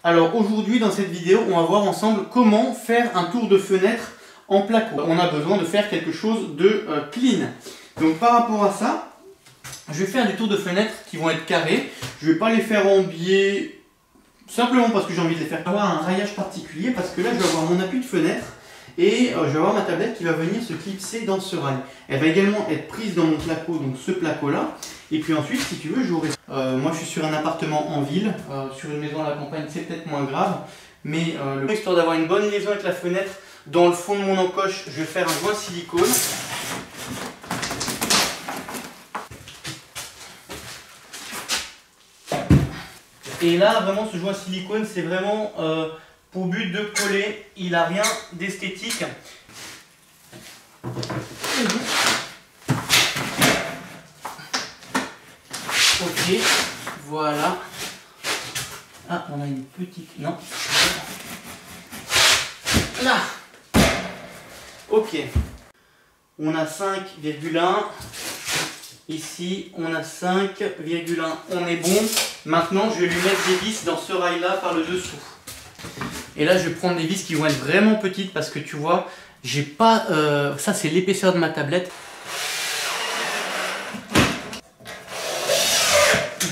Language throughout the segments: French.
Alors aujourd'hui dans cette vidéo, on va voir ensemble comment faire un tour de fenêtre en placo. On a besoin de faire quelque chose de clean. Donc par rapport à ça, je vais faire des tours de fenêtre qui vont être carrés. Je ne vais pas les faire en biais simplement parce que j'ai envie de les faire avoir un raillage particulier, parce que là je vais avoir mon appui de fenêtre et je vais avoir ma tablette qui va venir se clipser dans ce rail. Elle va également être prise dans mon placo, donc ce placo là. Et puis ensuite, si tu veux, j'aurai... moi je suis sur un appartement en ville, sur une maison à la campagne c'est peut-être moins grave, mais histoire d'avoir une bonne liaison avec la fenêtre, dans le fond de mon encoche, je vais faire un joint silicone. Et là, vraiment, ce joint silicone, c'est vraiment pour but de coller. Il n'a rien d'esthétique. Ok, voilà. Ah, on a une petite... Non. Là. Ok. On a 5,1. Ici, on a 5,1. On est bon. Maintenant, je vais lui mettre des vis dans ce rail-là par le dessous. Et là, je vais prendre des vis qui vont être vraiment petites parce que tu vois, j'ai pas... ça, c'est l'épaisseur de ma tablette.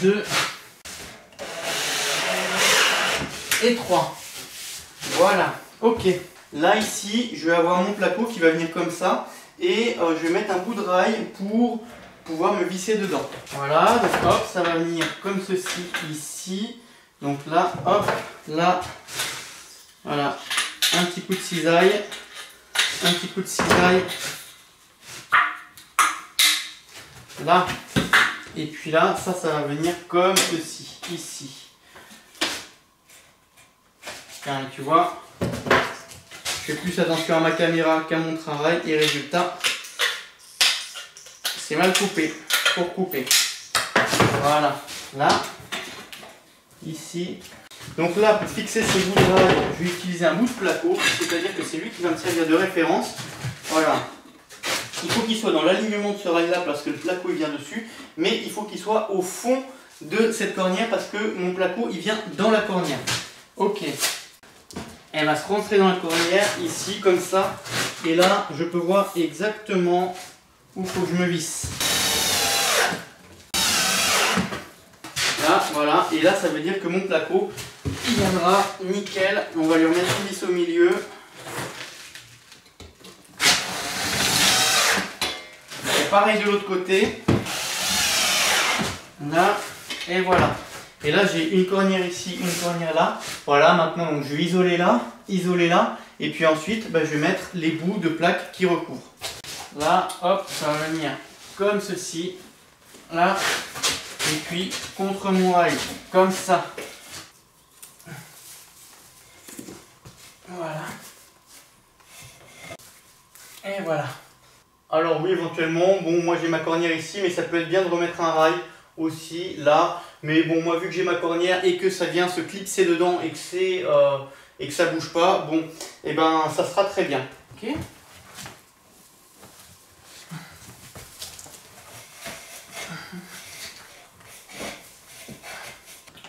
2 et 3. Voilà. Ok. Là, ici, je vais avoir mon placo qui va venir comme ça. Et je vais mettre un bout de rail pour pouvoir me visser dedans. Voilà, donc hop, ça va venir comme ceci ici. Donc là, hop, là, voilà, un petit coup de cisaille, un petit coup de cisaille, là, et puis là, ça va venir comme ceci, ici. Tiens, tu vois, je fais plus attention à ma caméra qu'à mon travail, et résultat, c'est mal coupé, pour couper. Voilà, là, ici. Donc là, pour fixer ce bout de rail, je vais utiliser un bout de placo, c'est-à-dire que c'est lui qui va me servir de référence. Voilà. Il faut qu'il soit dans l'alignement de ce rail-là parce que le placo il vient dessus, mais il faut qu'il soit au fond de cette cornière parce que mon placo il vient dans la cornière. Ok. Elle va se rentrer dans la cornière, ici, comme ça. Et là, je peux voir exactement où il faut que je me visse. Là, voilà. Et là, ça veut dire que mon placo, il viendra nickel. On va lui remettre une vis au milieu. Et pareil de l'autre côté. Là, et voilà. Et là, j'ai une cornière ici, une cornière là. Voilà, maintenant, donc, je vais isoler là. Et puis ensuite, je vais mettre les bouts de plaques qui recouvrent. Là, hop, ça va venir comme ceci. Là. Et puis, contre mon rail, comme ça. Voilà. Et voilà. Alors oui, éventuellement, bon, moi j'ai ma cornière ici, mais ça peut être bien de remettre un rail aussi, là. Mais bon, moi vu que j'ai ma cornière et que ça vient se clipser dedans et que ça bouge pas, bon, et ben ça sera très bien. Ok.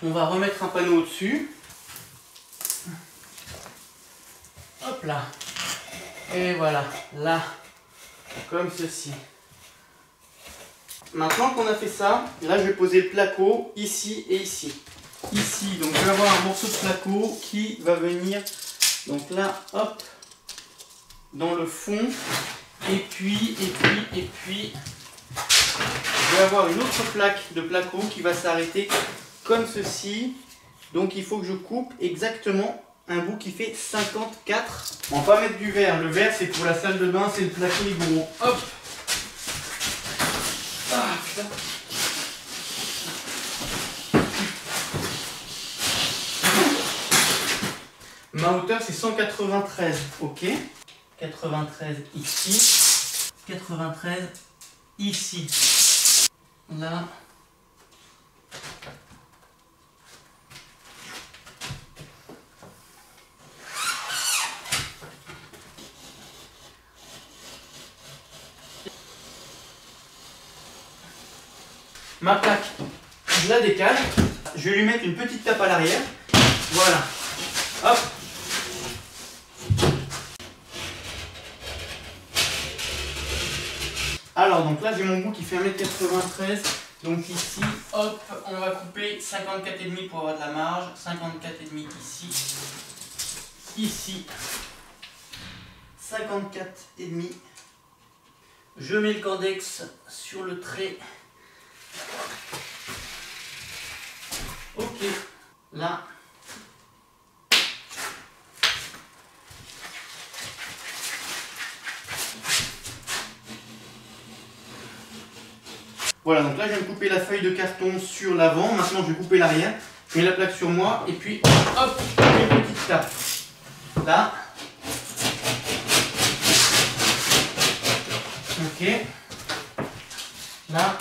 On va remettre un panneau au-dessus. Hop là. Et voilà, là, comme ceci. Maintenant qu'on a fait ça, là je vais poser le placo ici et ici. Ici, donc je vais avoir un morceau de placo qui va venir, donc là, hop, dans le fond. Et puis, je vais avoir une autre plaque de placo qui va s'arrêter comme ceci. Donc il faut que je coupe exactement un bout qui fait 54. On va pas mettre du verre. Le verre c'est pour la salle de bain, c'est le placo est gros. Hop. Ah putain. Ma hauteur c'est 193. Ok. 93 ici. 93 ici. Là. Ma plaque, je la décale, je vais lui mettre une petite tape à l'arrière, voilà. là j'ai mon bout qui fait 1,93 m. Donc ici, hop, on va couper 54,5 pour avoir de la marge. 54,5 ici. Ici. 54,5. Je mets le cordex sur le trait. Ok, là. Voilà, donc là je viens de couper la feuille de carton sur l'avant. Maintenant je vais couper l'arrière. Je mets la plaque sur moi et puis hop, une petite tape. Là. Ok. Là.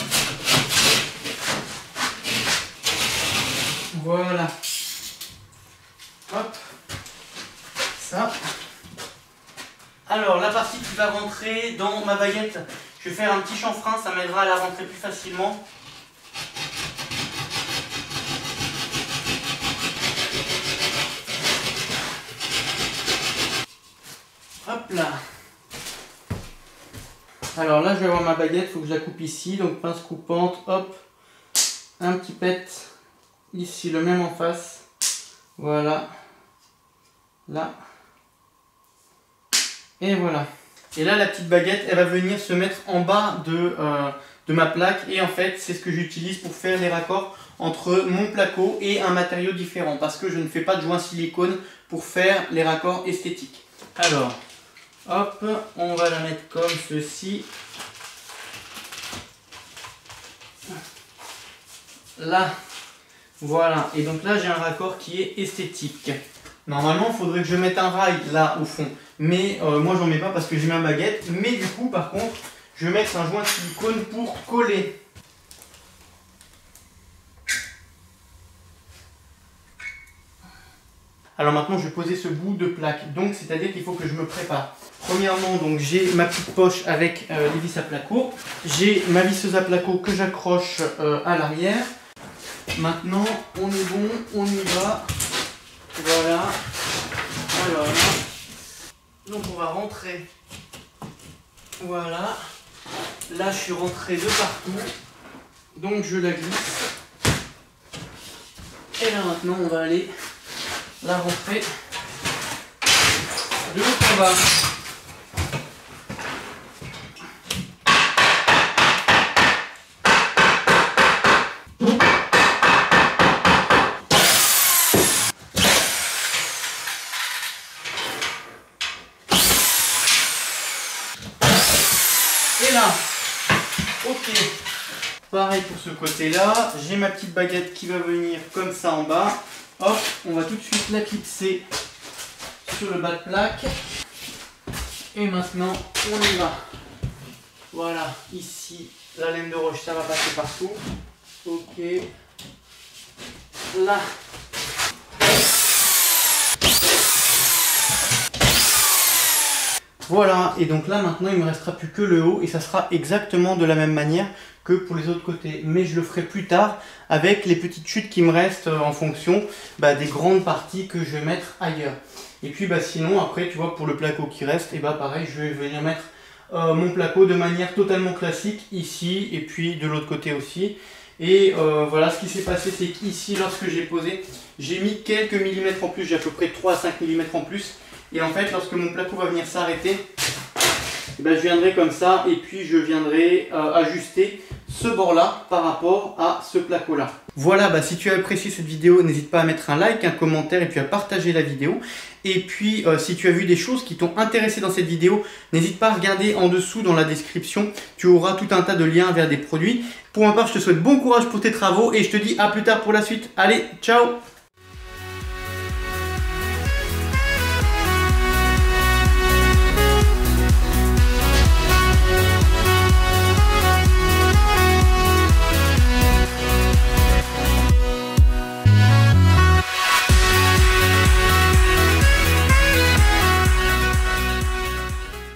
Voilà. Hop. Ça. Alors la partie qui va rentrer dans ma baguette, je vais faire un petit chanfrein, ça m'aidera à la rentrer plus facilement. Hop là. Alors là je vais avoir ma baguette, il faut que je la coupe ici, donc pince coupante, hop, un petit pet ici, le même en face, voilà, là, et voilà. Et là la petite baguette elle va venir se mettre en bas de ma plaque, et en fait c'est ce que j'utilise pour faire les raccords entre mon placo et un matériau différent, parce que je ne fais pas de joint silicone pour faire les raccords esthétiques. Alors, hop, on va la mettre comme ceci. Là, voilà. Et donc là, j'ai un raccord qui est esthétique. Normalement, il faudrait que je mette un rail là au fond. Mais moi, j'en mets pas parce que j'ai ma baguette. Mais du coup, par contre, je vais mettre un joint de silicone pour coller. Alors maintenant, je vais poser ce bout de plaque. Donc, c'est-à-dire qu'il faut que je me prépare. Premièrement, donc j'ai ma petite poche avec les vis à placo. J'ai ma visseuse à placo que j'accroche à l'arrière. Maintenant, on est bon, on y va. Voilà. Alors là, donc on va rentrer. Voilà. Là, je suis rentré de partout. Donc je la glisse. Et là maintenant, on va aller la rentrer de haut en bas. Et là, ok. Pareil pour ce côté-là, j'ai ma petite baguette qui va venir comme ça en bas. Hop, on va tout de suite la clipser sur le bas de plaque. Et maintenant, on y va. Voilà, ici, la laine de roche, ça va passer partout. Ok. Là. Voilà, et donc là maintenant il ne me restera plus que le haut et ça sera exactement de la même manière que pour les autres côtés. Mais je le ferai plus tard avec les petites chutes qui me restent en fonction des grandes parties que je vais mettre ailleurs. Et puis sinon après tu vois pour le placo qui reste, et pareil je vais venir mettre mon placo de manière totalement classique ici et puis de l'autre côté aussi. Et voilà, ce qui s'est passé c'est qu'ici lorsque j'ai posé, j'ai mis quelques millimètres en plus, j'ai à peu près 3 à 5 mm en plus. Et en fait, lorsque mon placo va venir s'arrêter, je viendrai comme ça et puis je viendrai ajuster ce bord-là par rapport à ce placo-là. Voilà, si tu as apprécié cette vidéo, n'hésite pas à mettre un like, un commentaire et puis à partager la vidéo. Et puis, si tu as vu des choses qui t'ont intéressé dans cette vidéo, n'hésite pas à regarder en dessous dans la description. Tu auras tout un tas de liens vers des produits. Pour ma part, je te souhaite bon courage pour tes travaux et je te dis à plus tard pour la suite. Allez, ciao!